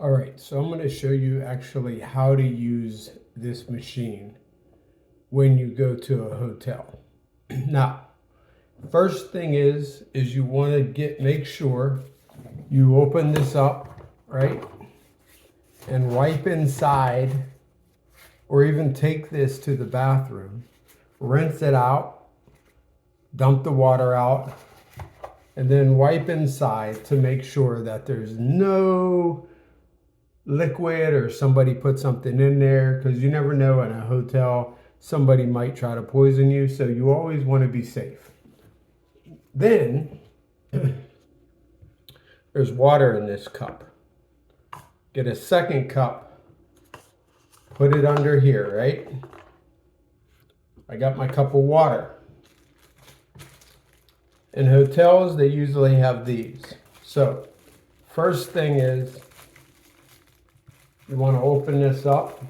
All right, so I'm going to show you actually how to use this machine when you go to a hotel. Now, first thing is you want to make sure you open this up, right? And wipe inside, or even take this to the bathroom, rinse it out, dump the water out, and then wipe inside to make sure that there's no liquid or somebody put something in there, because you never know in a hotel somebody might try to poison you, so you always want to be safe. Then there's water in this cup. Get a second cup, put it under here, right? I got my cup of water. In hotels they usually have these. So first thing is you want to open this up,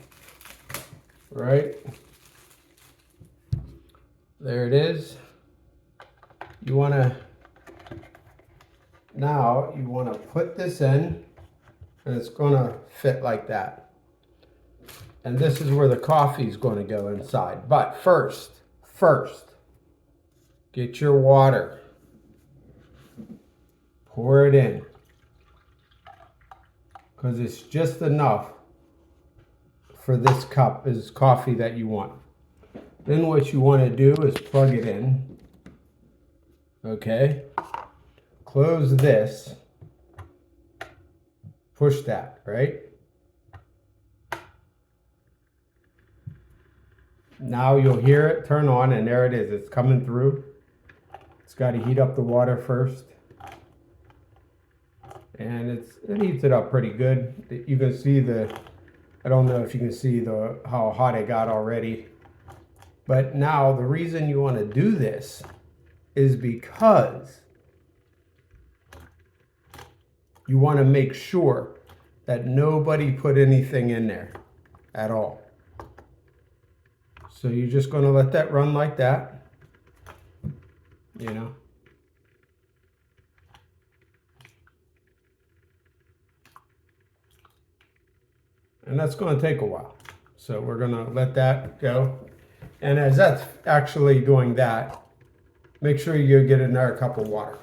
right? There it is. You want to put this in, and it's going to fit like that. And this is where the coffee is going to go inside. But first, get your water. Pour it in, because it's just enough for this cup is coffee that you want. Then what you want to do is plug it in. Okay. Close this. Push that, right? Now you'll hear it turn on, and there it is. It's coming through. It's got to heat up the water first. And it heats it up pretty good. You can see I don't know if you can see how hot it got already. But now the reason you want to do this is because you want to make sure that nobody put anything in there at all. So you're just going to let that run like that, you know. And that's going to take a while. So we're going to let that go. And as that's actually doing that, make sure you get another cup of water.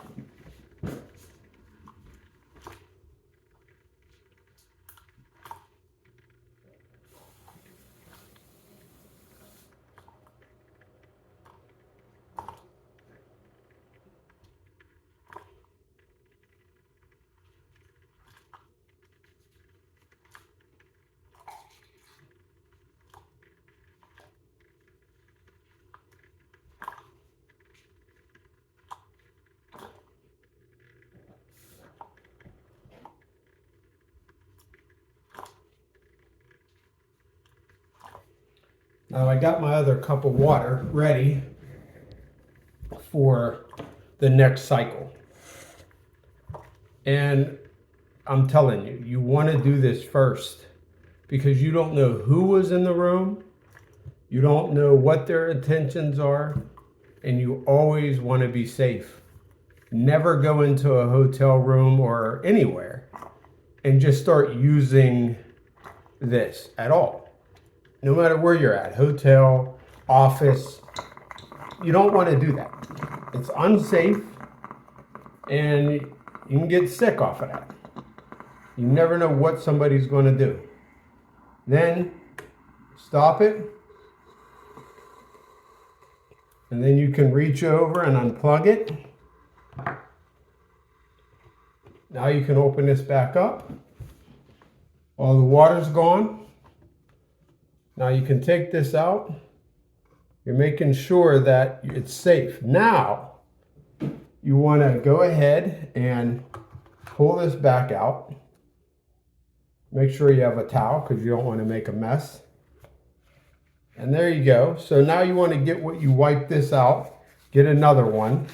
Now I got my other cup of water ready for the next cycle. And I'm telling you, you want to do this first, because you don't know who was in the room. You don't know what their intentions are, and you always want to be safe. Never go into a hotel room or anywhere and just start using this at all. No matter where you're at, hotel, office, you don't want to do that. It's unsafe, and you can get sick off of that. You never know what somebody's going to do. Then stop it, and then you can reach over and unplug it. Now you can open this back up. All the water's gone. Now you can take this out. You're making sure that it's safe. Now you want to go ahead and pull this back out. Make sure you have a towel, because you don't want to make a mess. And there you go. So now you want to get what you wipe this out, get another one,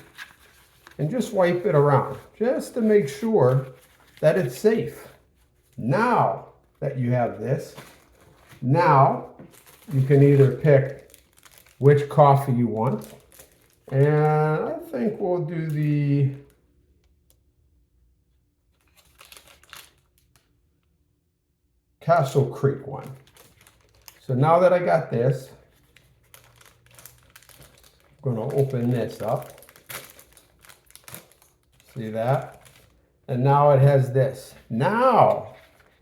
and just wipe it around, just to make sure that it's safe. Now that you have this, now you can either pick which coffee you want. And I think we'll do the Castle Creek one. So now that I got this, I'm going to open this up. See that? And now it has this. Now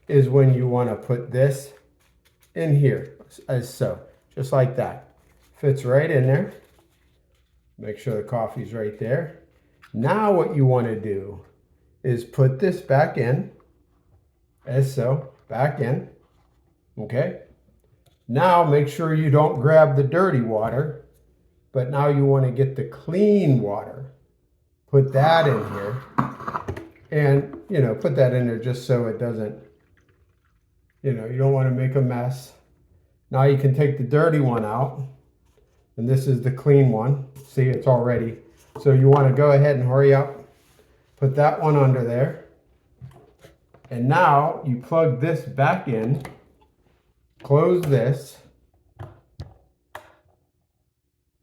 is when you want to put this in here, as so. Just like that. Fits right in there. Make sure the coffee's right there. Now what you want to do is put this back in, as so, back in, okay? Now make sure you don't grab the dirty water, but now you want to get the clean water. Put that in here, and, you know, put that in there just so it doesn't, you know, you don't want to make a mess. Now you can take the dirty one out, and this is the clean one. See, it's all ready. So you want to go ahead and hurry up, put that one under there. And now you plug this back in, close this,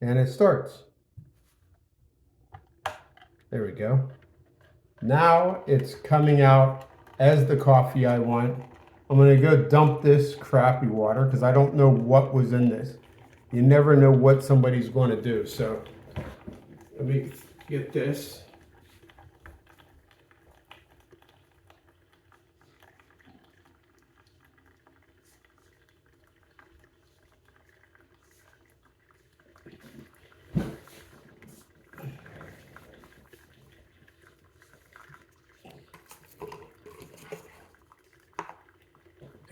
and it starts. There we go. Now it's coming out as the coffee I want. I'm going to go dump this crappy water because I don't know what was in this. You never know what somebody's going to do. So let me get this.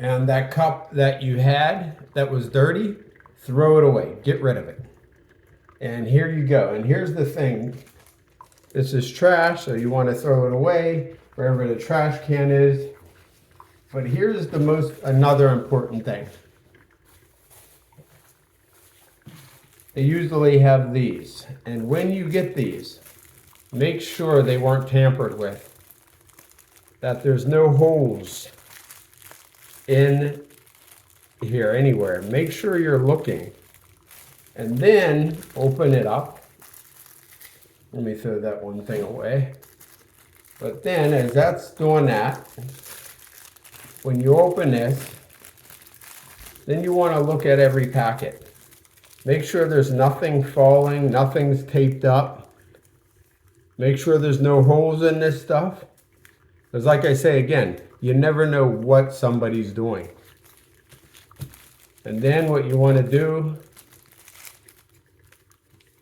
And that cup that you had that was dirty, throw it away. Get rid of it. And here you go. And here's the thing. This is trash, so you want to throw it away wherever the trash can is. But here's another important thing. They usually have these. And when you get these, make sure they weren't tampered with. That there's no holes in here anywhere. Make sure you're looking. And then open it up. Let me throw that one thing away. But then as that's doing that, when you open this, then you want to look at every packet. Make sure there's nothing falling, nothing's taped up. Make sure there's no holes in this stuff. Because like I say again, you never know what somebody's doing. And then what you want to do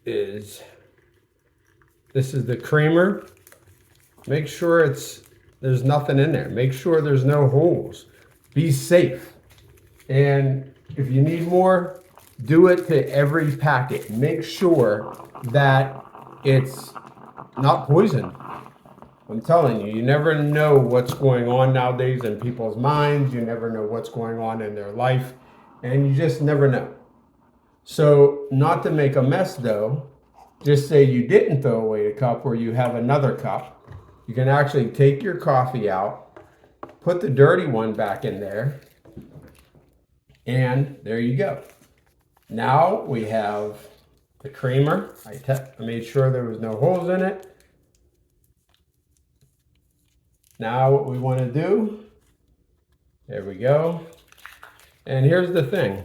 is, this is the creamer. Make sure there's nothing in there. Make sure there's no holes. Be safe. And if you need more, do it to every packet. Make sure that it's not poison. I'm telling you, you never know what's going on nowadays in people's minds. You never know what's going on in their life. And you just never know. So not to make a mess though, just say you didn't throw away the cup or you have another cup. You can actually take your coffee out, put the dirty one back in there, and there you go. Now we have the creamer. I made sure there was no holes in it. Now what we want to do, there we go. And here's the thing.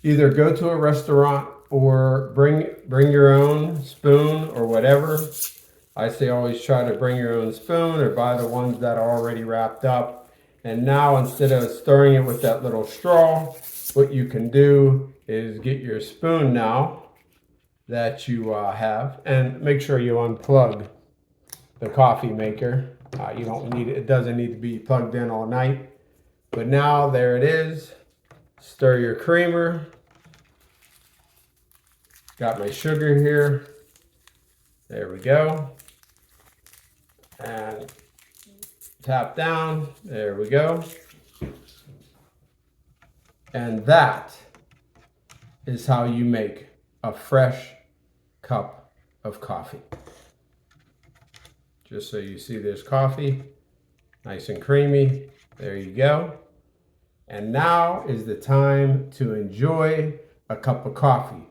Either go to a restaurant or bring your own spoon or whatever. I say always try to bring your own spoon or buy the ones that are already wrapped up. And now instead of stirring it with that little straw, what you can do is get your spoon now that you have, and make sure you unplug the coffee maker. You don't need it. It doesn't need to be plugged in all night. But now there it is. Stir your creamer. Got my sugar here. There we go. And tap down. There we go. And that is how you make a fresh cup of coffee. Just so you see there's coffee, nice and creamy. There you go. And now is the time to enjoy a cup of coffee.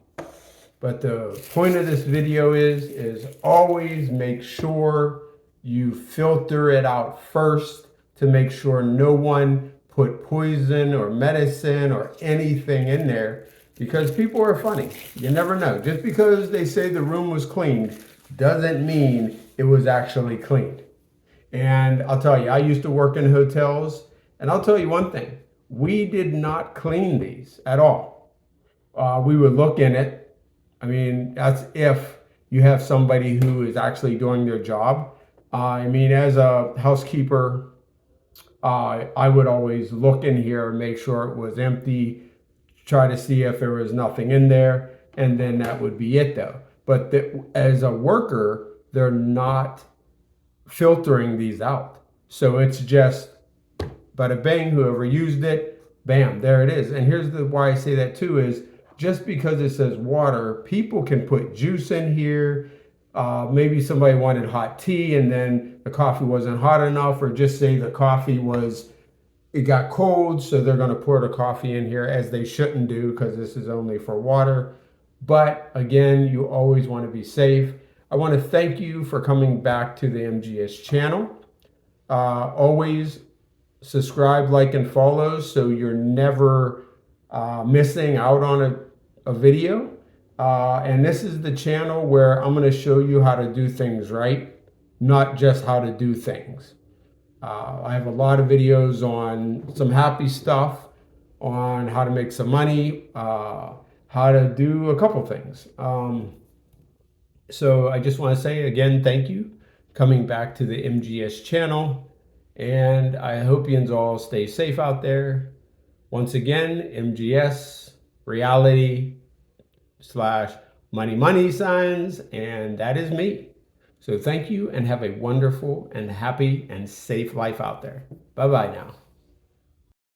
But the point of this video is always make sure you filter it out first to make sure no one put poison or medicine or anything in there, because people are funny. You never know. Just because they say the room was cleaned doesn't mean it was actually cleaned. And I'll tell you, I used to work in hotels, and I'll tell you one thing. We did not clean these at all. We would look in it. I mean, that's if you have somebody who is actually doing their job. I mean, as a housekeeper, I would always look in here and make sure it was empty, try to see if there was nothing in there, and then that would be it though. But as a worker, they're not filtering these out. So it's just bada bang, whoever used it, bam, there it is. And here's why I say that too is just because it says water, people can put juice in here. Maybe somebody wanted hot tea and then the coffee wasn't hot enough, or just say the coffee it got cold, so they're going to pour the coffee in here, as they shouldn't do, because this is only for water. But again, you always want to be safe. I want to thank you for coming back to the MGS channel. Always subscribe, like, and follow so you're never missing out on a video. And this is the channel where I'm going to show you how to do things right, not just how to do things. I have a lot of videos on some happy stuff, on how to make some money, how to do a couple things. So I just want to say again, thank you coming back to the MGS channel, and I hope you all stay safe out there. Once again, MGS reality / money signs, and that is me. So thank you, and have a wonderful and happy and safe life out there. Bye-bye now.